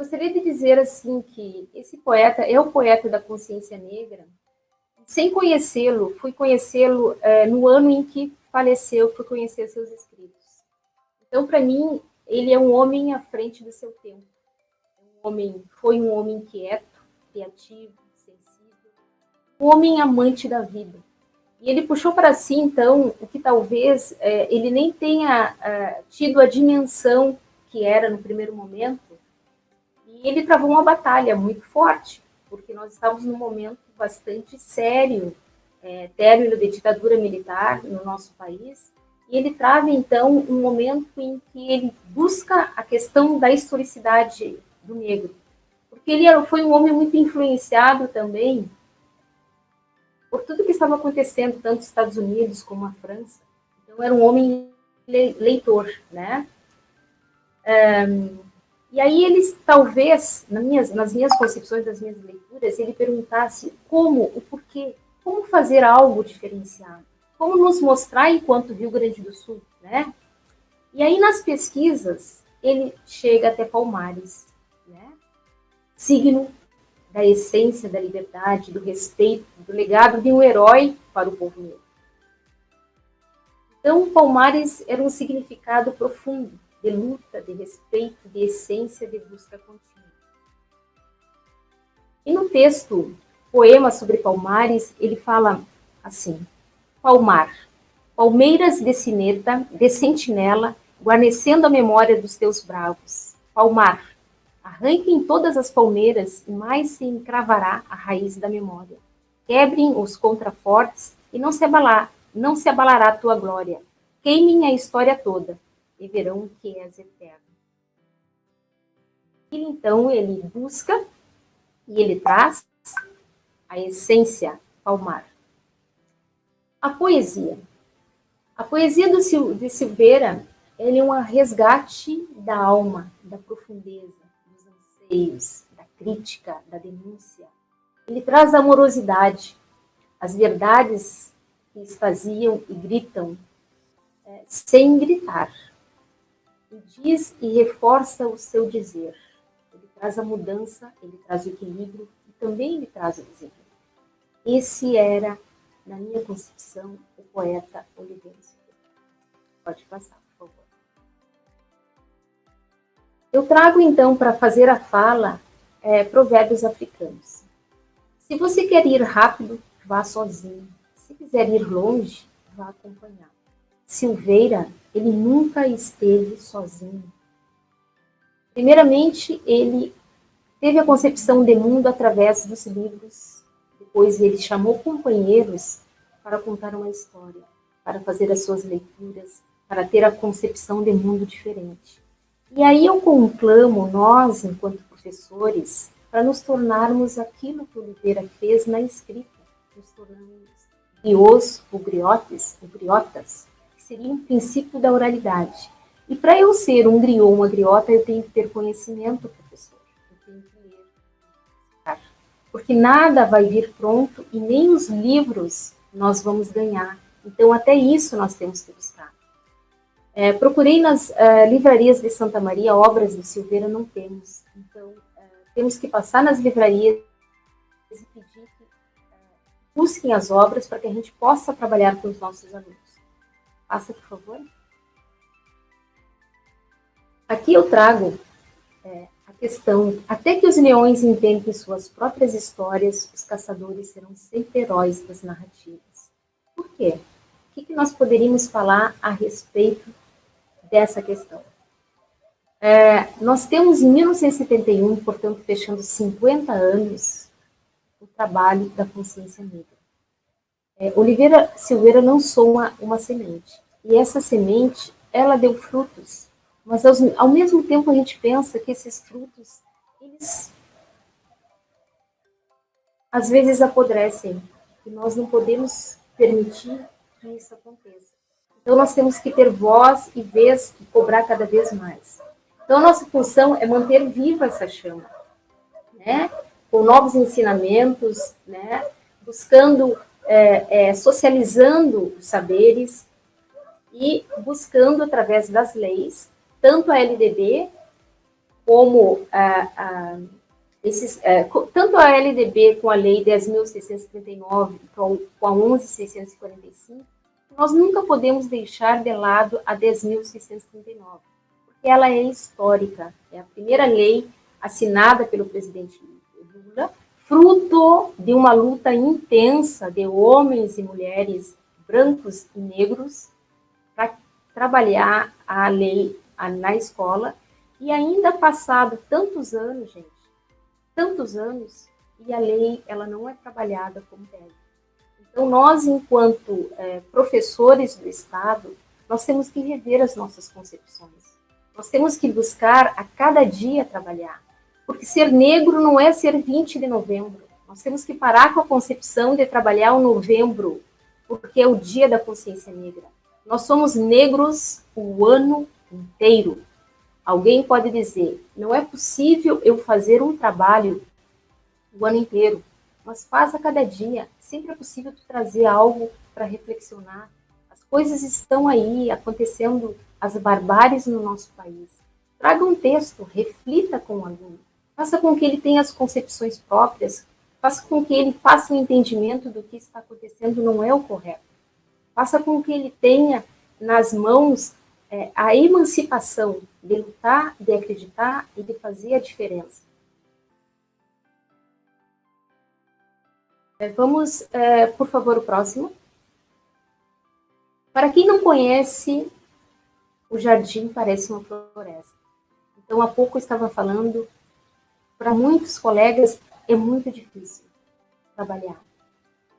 Gostaria de dizer assim que esse poeta é o poeta da consciência negra. Sem conhecê-lo, fui conhecê-lo no ano em que faleceu, fui conhecer seus escritos. Então, para mim, ele é um homem à frente do seu tempo. Foi um homem inquieto, criativo, sensível, um homem amante da vida. E ele puxou para si, então, o que talvez ele nem tenha tido a dimensão que era no primeiro momento, e ele travou uma batalha muito forte, porque nós estávamos num momento bastante sério, término de ditadura militar no nosso país, e ele trava, então, um momento em que ele busca a questão da historicidade do negro, porque ele foi um homem muito influenciado também por tudo que estava acontecendo, tanto nos Estados Unidos como na França. Então, era um homem leitor, né? E aí eles, talvez, nas minhas concepções das minhas leituras, ele perguntasse como, o porquê, como fazer algo diferenciado, como nos mostrar enquanto Rio Grande do Sul, né? E aí nas pesquisas, ele chega até Palmares, né? Signo da essência da liberdade, do respeito, do legado de um herói para o povo negro. Então, Palmares era um significado profundo, de luta, de respeito, de essência, de busca contínua. E no texto, Poema sobre Palmares, ele fala assim: Palmar, palmeiras de sineta, de sentinela, guarnecendo a memória dos teus bravos. Palmar, arranquem todas as palmeiras e mais se encravará a raiz da memória. Quebrem os contrafortes e não se abalará a tua glória. Queimem a história toda e verão que és eterno. E então ele busca e ele traz a essência Palmar. A poesia. A poesia de Silveira, ele é um resgate da alma, da profundeza, dos anseios, da crítica, da denúncia. Ele traz a amorosidade, as verdades que extasiam e gritam sem gritar. E diz e reforça o seu dizer. Ele traz a mudança, ele traz o equilíbrio e também ele traz o desequilíbrio. Esse era, na minha concepção, o poeta Oliveira Silveira. Pode passar, por favor. Eu trago, então, para fazer a fala, provérbios africanos. Se você quer ir rápido, vá sozinho. Se quiser ir longe, vá acompanhado. Silveira, ele nunca esteve sozinho. Primeiramente, ele teve a concepção de mundo através dos livros. Depois, ele chamou companheiros para contar uma história, para fazer as suas leituras, para ter a concepção de mundo diferente. E aí eu conclamo nós, enquanto professores, para nos tornarmos aquilo que Oliveira fez na escrita, nos tornarmos griots ou griotas, que seria um princípio da oralidade. E para eu ser um griot ou uma griota, eu tenho que ter conhecimento, professor. Eu tenho que ler. Porque nada vai vir pronto e nem os livros nós vamos ganhar. Então, até isso nós temos que buscar. Procurei nas livrarias de Santa Maria, obras de Silveira não temos. Então, temos que passar nas livrarias e pedir que busquem as obras para que a gente possa trabalhar com os nossos alunos. Passa, por favor. Aqui eu trago a questão, até que os leões inventem suas próprias histórias, os caçadores serão sempre heróis das narrativas. Por quê? O que nós poderíamos falar a respeito dessa questão? Nós temos em 1971, portanto, fechando 50 anos, o trabalho da consciência negra. Oliveira Silveira lançou uma semente, e essa semente, ela deu frutos, mas ao mesmo tempo a gente pensa que esses frutos, eles às vezes apodrecem, e nós não podemos permitir que isso aconteça. Então nós temos que ter voz e vez e cobrar cada vez mais. Então a nossa função é manter viva essa chama, né? Com novos ensinamentos, né? Buscando, socializando os saberes e buscando através das leis, tanto a LDB como tanto a LDB com a Lei 10.639 com a 11.645, nós nunca podemos deixar de lado a 10.639, porque ela é histórica, é a primeira lei assinada pelo presidente Lula, fruto de uma luta intensa de homens e mulheres brancos e negros para trabalhar a lei na escola, e ainda passado tantos anos, gente, tantos anos, e a lei ela não é trabalhada como deve. Então, nós, enquanto professores do Estado, nós temos que rever as nossas concepções. Nós temos que buscar a cada dia trabalhar. Porque ser negro não é ser 20 de novembro. Nós temos que parar com a concepção de trabalhar o novembro, porque é o dia da consciência negra. Nós somos negros o ano inteiro. Alguém pode dizer, não é possível eu fazer um trabalho o ano inteiro, mas faz a cada dia. Sempre é possível tu trazer algo para reflexionar. As coisas estão aí, acontecendo, as barbáries no nosso país. Traga um texto, reflita com o aluno. Faça com que ele tenha as concepções próprias, faça com que ele faça o entendimento do que está acontecendo não é o correto. Faça com que ele tenha nas mãos a emancipação de lutar, de acreditar e de fazer a diferença. Vamos, por favor, o próximo. Para quem não conhece, o jardim parece uma floresta. Então, há pouco eu estava falando, para muitos colegas é muito difícil trabalhar.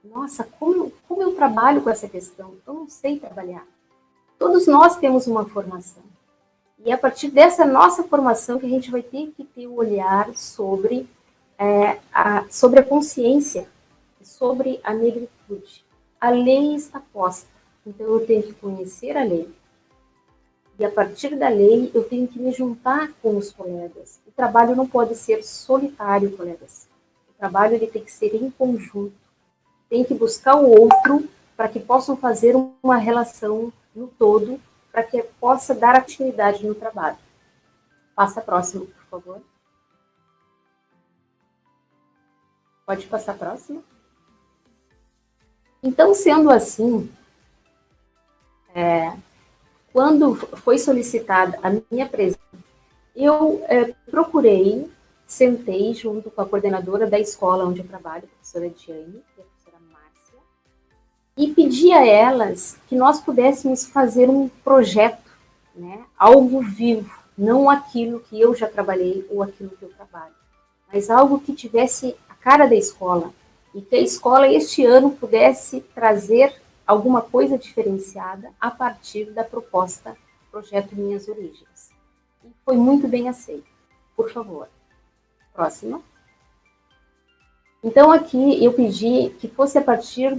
Nossa, como eu trabalho com essa questão? Eu não sei trabalhar. Todos nós temos uma formação. E é a partir dessa nossa formação que a gente vai ter que ter o olhar sobre a consciência, sobre a negritude. A lei está posta, então eu tenho que conhecer a lei. E a partir da lei eu tenho que me juntar com os colegas. O trabalho não pode ser solitário, colegas. O trabalho ele tem que ser em conjunto. Tem que buscar o outro para que possam fazer uma relação no todo, para que possa dar atividade no trabalho. Passa a próxima, por favor. Pode passar a próxima. Então, sendo assim, quando foi solicitada a minha presença, eu procurei, sentei junto com a coordenadora da escola onde eu trabalho, a professora Diane e a professora Márcia, e pedi a elas que nós pudéssemos fazer um projeto, né, algo vivo, não aquilo que eu já trabalhei ou aquilo que eu trabalho, mas algo que tivesse a cara da escola, e que a escola este ano pudesse trazer alguma coisa diferenciada a partir da proposta Projeto Minhas Origens. E foi muito bem aceito. Por favor. Próxima. Então, aqui eu pedi que fosse a partir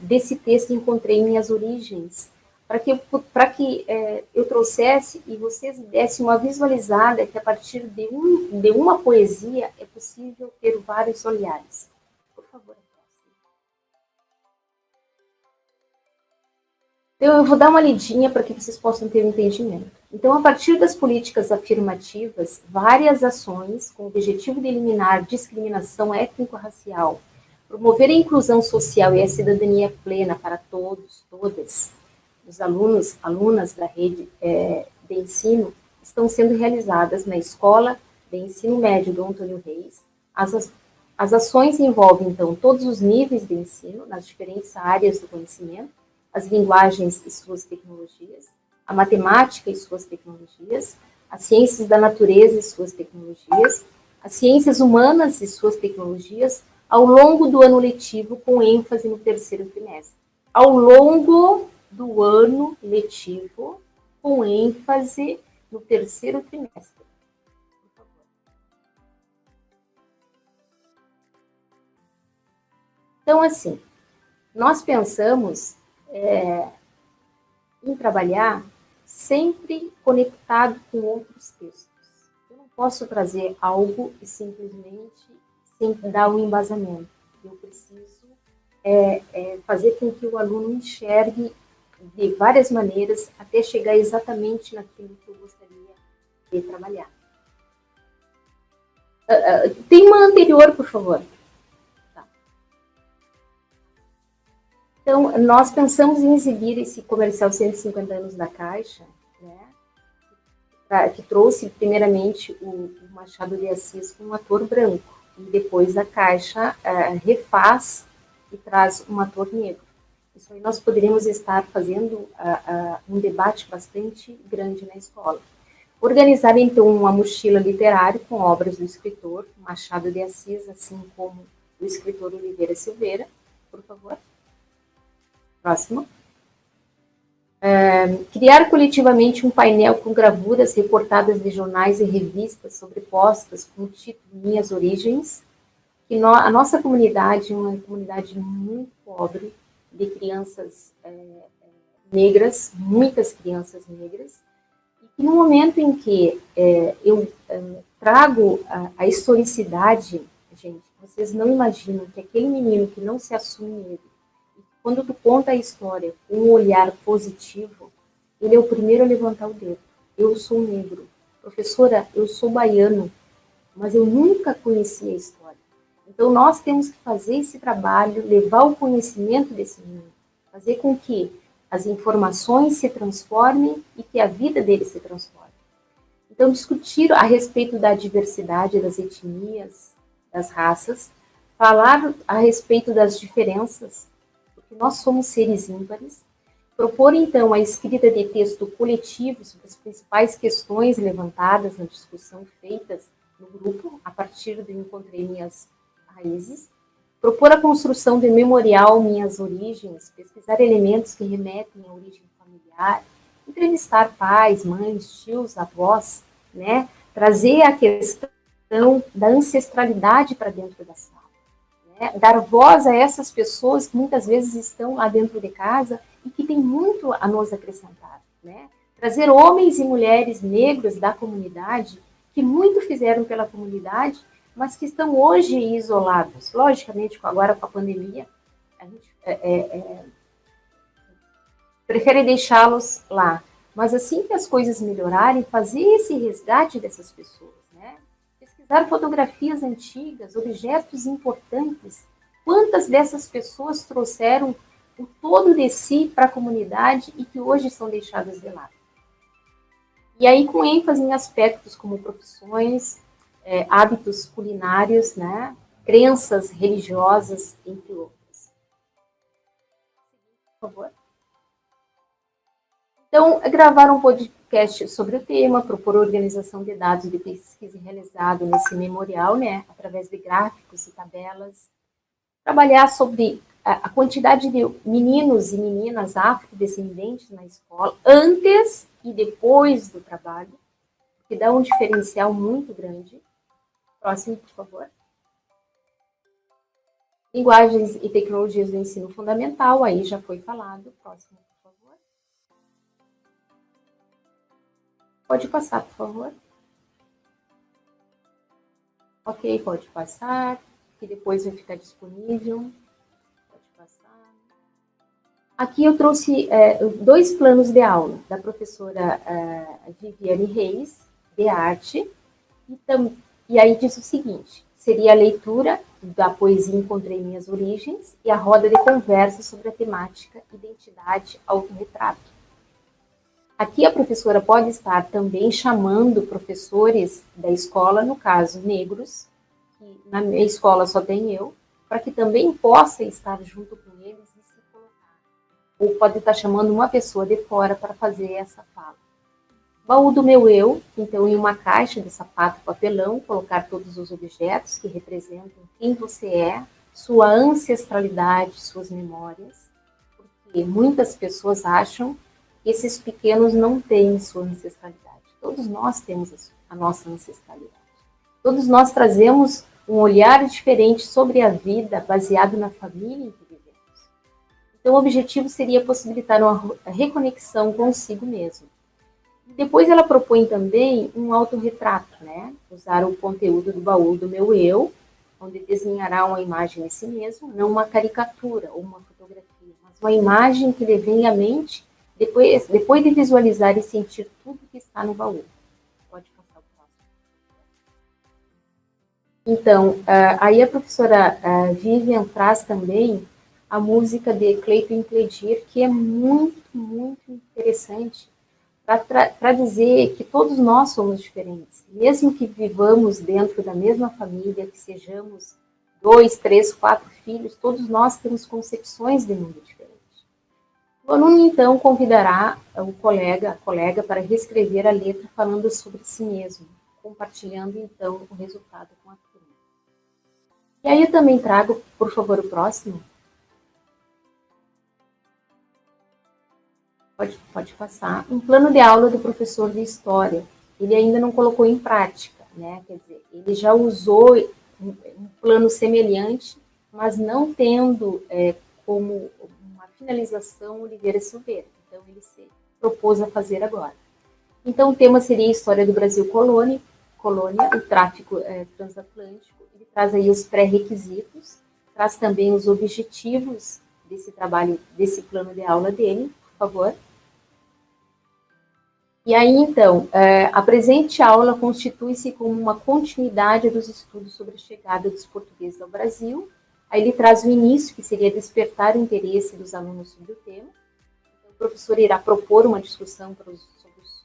desse texto Encontrei Minhas Origens, para que eu trouxesse e vocês dessem uma visualizada que a partir de uma poesia é possível ter vários olhares. Por favor. Então, eu vou dar uma lidinha para que vocês possam ter um entendimento. Então, a partir das políticas afirmativas, várias ações com o objetivo de eliminar discriminação étnico-racial, promover a inclusão social e a cidadania plena para todos, todas, os alunos, alunas da rede de ensino, estão sendo realizadas na Escola de Ensino Médio do Antônio Reis. As ações envolvem, então, todos os níveis de ensino, nas diferentes áreas do conhecimento, as linguagens e suas tecnologias, a matemática e suas tecnologias, as ciências da natureza e suas tecnologias, as ciências humanas e suas tecnologias, ao longo do ano letivo, com ênfase no terceiro trimestre. Ao longo do ano letivo, com ênfase no terceiro trimestre. Por favor. Então, assim, nós pensamos em trabalhar sempre conectado com outros textos. Eu não posso trazer algo e simplesmente sem dar um embasamento. Eu preciso fazer com que o aluno enxergue de várias maneiras até chegar exatamente naquilo que eu gostaria de trabalhar. Tem uma anterior, por favor. Tá. Então, nós pensamos em exibir esse comercial 150 anos da Caixa, né, que trouxe, primeiramente, o Machado de Assis com um ator branco, e depois a Caixa refaz e traz um ator negro. Isso aí nós poderíamos estar fazendo um debate bastante grande na escola. Organizar, então, uma mochila literária com obras do escritor Machado de Assis, assim como do escritor Oliveira Silveira. Por favor. Próximo. Criar coletivamente um painel com gravuras recortadas de jornais e revistas sobrepostas com o título Minhas Origens, que a nossa comunidade é uma comunidade muito pobre, de crianças negras, muitas crianças negras, e que no momento em que eu trago a historicidade, gente, vocês não imaginam que aquele menino que não se assume negro, quando tu conta a história com um olhar positivo, ele é o primeiro a levantar o dedo. Eu sou negro. Professora, eu sou baiano, mas eu nunca conheci a história. Então, nós temos que fazer esse trabalho, levar o conhecimento desse menino, fazer com que as informações se transformem e que a vida dele se transforme. Então, discutir a respeito da diversidade das etnias, das raças, falar a respeito das diferenças, porque nós somos seres ímpares, propor, então, a escrita de texto coletivo sobre as principais questões levantadas na discussão feitas no grupo, a partir do Encontrei Minhas Raízes, propor a construção de memorial Minhas Origens, pesquisar elementos que remetem à origem familiar, entrevistar pais, mães, tios, avós, né? Trazer a questão da ancestralidade para dentro da sala. Né? Dar voz a essas pessoas que muitas vezes estão lá dentro de casa e que têm muito a nos acrescentar. Né? Trazer homens e mulheres negros da comunidade que muito fizeram pela comunidade, mas que estão hoje isolados. Logicamente, agora com a pandemia, a gente prefere deixá-los lá. Mas assim que as coisas melhorarem, fazer esse resgate dessas pessoas, né? Pesquisar fotografias antigas, objetos importantes. Quantas dessas pessoas trouxeram o todo de si para a comunidade e que hoje são deixadas de lado? E aí com ênfase em aspectos como profissões, hábitos culinários, né? Crenças religiosas, entre outros. Por favor. Então, gravar um podcast sobre o tema, propor organização de dados de pesquisa realizado nesse memorial, né, através de gráficos e tabelas, trabalhar sobre a quantidade de meninos e meninas afrodescendentes na escola, antes e depois do trabalho, que dá um diferencial muito grande. Próximo, por favor. Linguagens e tecnologias do ensino fundamental, aí já foi falado. Próximo, por favor. Pode passar, por favor. Ok, pode passar, que depois vai ficar disponível. Pode passar. Aqui eu trouxe 2 planos de aula da professora Viviane Reis, de arte, e aí diz o seguinte, seria a leitura da poesia Encontrei Minhas Origens e a roda de conversa sobre a temática Identidade, Autorretrato. Aqui a professora pode estar também chamando professores da escola, no caso negros, que na minha escola só tem eu, para que também possa estar junto com eles e se colocar. Ou pode estar chamando uma pessoa de fora para fazer essa fala. Baú do meu eu, então em uma caixa de sapato papelão, colocar todos os objetos que representam quem você é, sua ancestralidade, suas memórias, porque muitas pessoas acham esses pequenos não têm sua ancestralidade. Todos nós temos a nossa ancestralidade. Todos nós trazemos um olhar diferente sobre a vida, baseado na família em que vivemos. Então, o objetivo seria possibilitar uma reconexão consigo mesmo. E depois ela propõe também um autorretrato, né? Usar o conteúdo do baú do meu eu, onde desenhará uma imagem de si mesmo, não uma caricatura ou uma fotografia, mas uma imagem que lhe vem à mente depois de visualizar e sentir tudo que está no baú. Pode passar o próximo. Então, aí a professora Vivian traz também a música de Cleiton Cledir, que é muito, muito interessante para dizer que todos nós somos diferentes. Mesmo que vivamos dentro da mesma família, que sejamos 2, 3, 4 filhos, todos nós temos concepções de mundo diferentes. O aluno, então, convidará o colega, a colega, para reescrever a letra falando sobre si mesmo, compartilhando, então, o resultado com a turma. E aí eu também trago, por favor, o próximo. Pode passar. Um plano de aula do professor de História. Ele ainda não colocou em prática, né? Quer dizer, ele já usou um plano semelhante, mas não tendo como uma finalização Oliveira Silveira. Então, ele se propôs a fazer agora. Então, o tema seria a História do Brasil colônia, o tráfico transatlântico. Ele traz aí os pré-requisitos, traz também os objetivos desse trabalho, desse plano de aula dele, por favor. E aí, então, a presente aula constitui-se como uma continuidade dos estudos sobre a chegada dos portugueses ao Brasil. Aí ele traz o início, que seria despertar o interesse dos alunos sobre o tema. Então, o professor irá propor uma discussão sobre os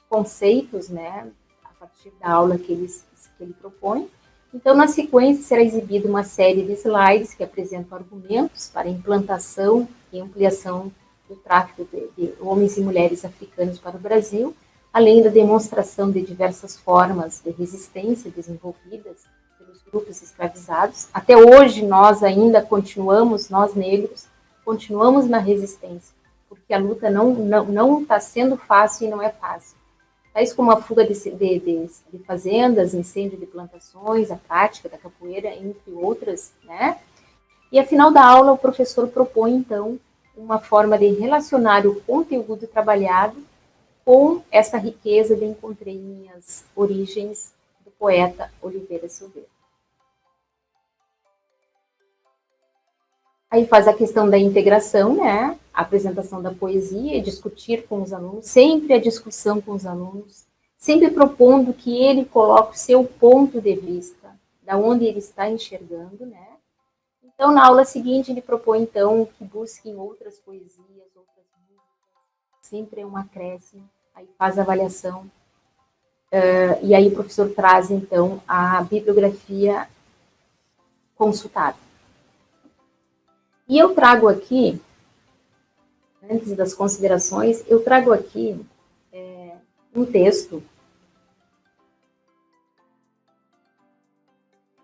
conceitos, né, a partir da aula que ele propõe. Então, na sequência, será exibida uma série de slides que apresentam argumentos para a implantação e ampliação do tráfico de homens e mulheres africanos para o Brasil, além da demonstração de diversas formas de resistência desenvolvidas pelos grupos escravizados. Até hoje, nós ainda continuamos, nós negros, continuamos na resistência, porque a luta não está sendo fácil e não é fácil. Tais como a fuga de fazendas, incêndio de plantações, a prática da capoeira, entre outras, né? E, ao final da aula, o professor propõe, então, uma forma de relacionar o conteúdo trabalhado com essa riqueza de encontrei minhas origens do poeta Oliveira Silveira. Aí faz a questão da integração, né? A apresentação da poesia, discutir com os alunos, sempre a discussão com os alunos, sempre propondo que ele coloque o seu ponto de vista, da onde ele está enxergando, né? Então, na aula seguinte, ele propõe, então, que busquem outras poesias, outras músicas, sempre é um acréscimo, aí faz a avaliação, e aí o professor traz, então, a bibliografia consultada. E eu trago aqui, antes das considerações, eu trago aqui um texto.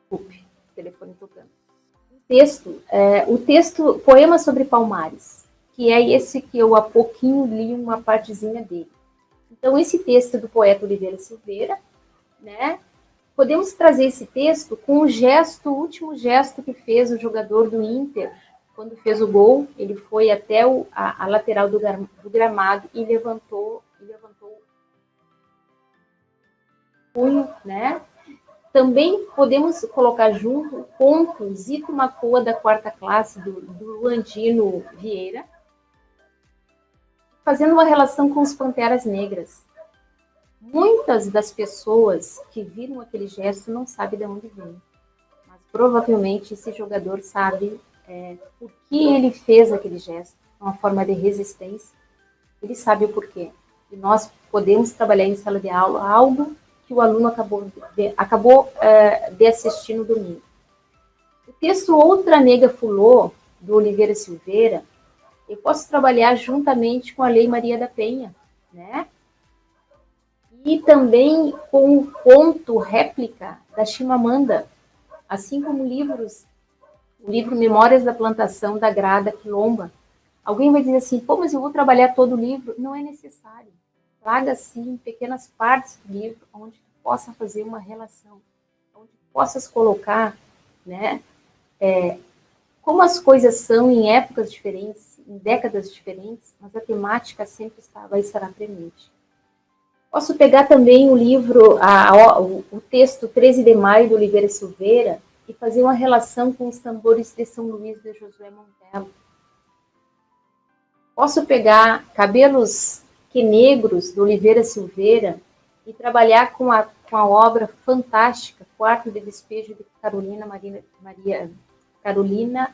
Desculpe, o telefone tocando. O texto Poema sobre Palmares, que é esse que eu há pouquinho li uma partezinha dele. Então, esse texto do poeta Oliveira Silveira, né? Podemos trazer esse texto com o último gesto que fez o jogador do Inter, quando fez o gol, ele foi até a lateral do gramado e levantou o punho, né? Também podemos colocar junto o conto Zito Macoa, da 4ª classe, do Luandino Vieira, fazendo uma relação com os Panteras Negras. Muitas das pessoas que viram aquele gesto não sabem de onde vem, mas provavelmente esse jogador sabe por que ele fez aquele gesto, uma forma de resistência. Ele sabe o porquê. E nós podemos trabalhar em sala de aula algo que o aluno acabou de assistir no domingo. O texto Outra Nega Fulô, do Oliveira Silveira, eu posso trabalhar juntamente com a Lei Maria da Penha, né? E também com o conto réplica da Chimamanda, assim como o livro Memórias da Plantação da Grada Quilomba. Alguém vai dizer assim, pô, mas eu vou trabalhar todo o livro. Não é necessário. Traga, sim, pequenas partes do livro, onde possa fazer uma relação, onde possas colocar, né, como as coisas são em épocas diferentes, em décadas diferentes, mas a temática sempre vai estar presente. Posso pegar também o livro, o texto 13 de Maio, do Oliveira Silveira, e fazer uma relação com os tambores de São Luís, de Josué Montello. Posso pegar Cabelos que Negros, do Oliveira Silveira, e trabalhar com a com a obra fantástica Quarto de Despejo de Carolina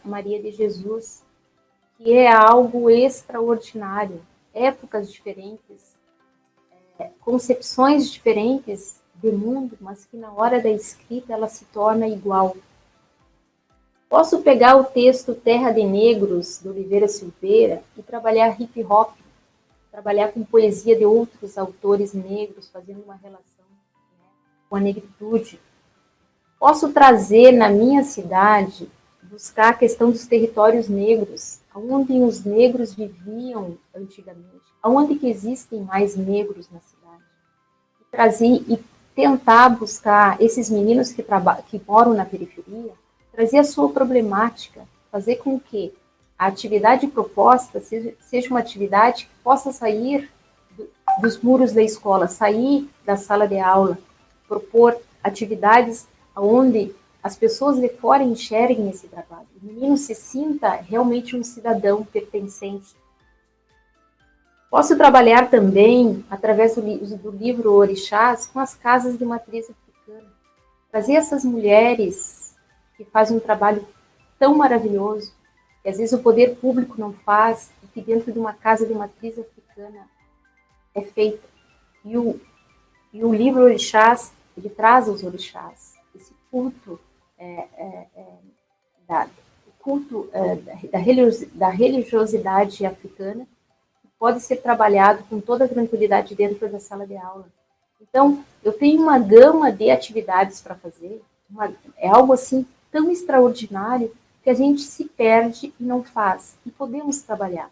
Maria de Jesus, que é algo extraordinário. Épocas diferentes, concepções diferentes de mundo, mas que na hora da escrita ela se torna igual. Posso pegar o texto Terra de Negros, do Oliveira Silveira, e trabalhar hip hop, trabalhar com poesia de outros autores negros, fazendo uma relação, né, com a negritude. Posso trazer na minha cidade, buscar a questão dos territórios negros, onde os negros viviam antigamente, onde que existem mais negros na cidade. E trazer e tentar buscar esses meninos que moram na periferia, trazer a sua problemática, fazer com que a atividade proposta seja uma atividade que possa sair dos muros da escola, sair da sala de aula, propor atividades onde as pessoas de fora enxerguem esse trabalho. O menino se sinta realmente um cidadão pertencente. Posso trabalhar também, através do livro Orixás, com as casas de matriz africana. Trazer essas mulheres que fazem um trabalho tão maravilhoso, que às vezes o poder público não faz, e que dentro de uma casa de matriz africana é feita. E o livro Orixás, ele traz os orixás, esse culto, da religiosidade africana, que pode ser trabalhado com toda a tranquilidade dentro da sala de aula. Então, eu tenho uma gama de atividades para fazer, é algo assim tão extraordinário que a gente se perde e não faz, e podemos trabalhar.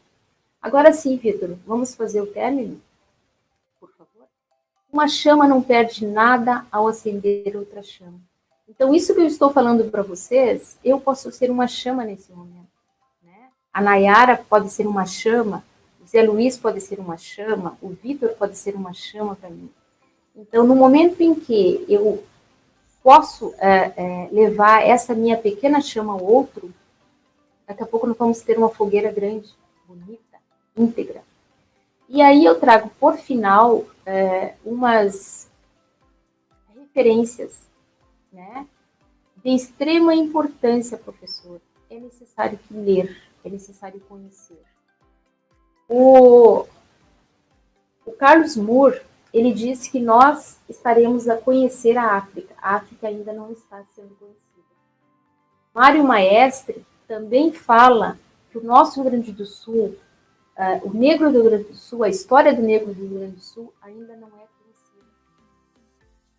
Agora sim, Vitor, vamos fazer o término? Por favor. Uma chama não perde nada ao acender outra chama. Então, isso que eu estou falando para vocês, eu posso ser uma chama nesse momento, né? A Nayara pode ser uma chama, o Zé Luiz pode ser uma chama, o Vitor pode ser uma chama para mim. Então, no momento em que eu posso levar essa minha pequena chama ao outro, daqui a pouco nós vamos ter uma fogueira grande, bonita, íntegra. E aí eu trago, por final, umas referências, né, de extrema importância, professor. É necessário ler, é necessário conhecer. O Carlos Moore, ele disse que nós estaremos a conhecer a África. A África ainda não está sendo conhecida. Mário Maestre também fala que o nosso Rio Grande do Sul, o negro do Rio Grande do Sul, a história do negro do Rio Grande do Sul ainda não é conhecida.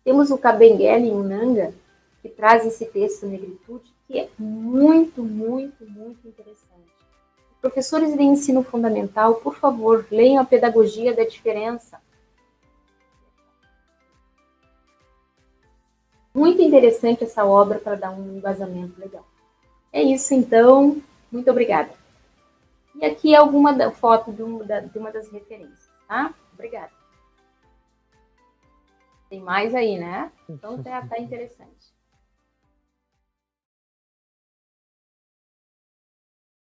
Temos o Kabengele Unanga, que traz esse texto Negritude, que é muito, muito, muito interessante. Professores de ensino fundamental, por favor, leiam a Pedagogia da Diferença. Muito interessante essa obra para dar um embasamento legal. É isso, então. Muito obrigada. E aqui é alguma foto de uma das referências, tá? Obrigada. Tem mais aí, né? Então tá interessante.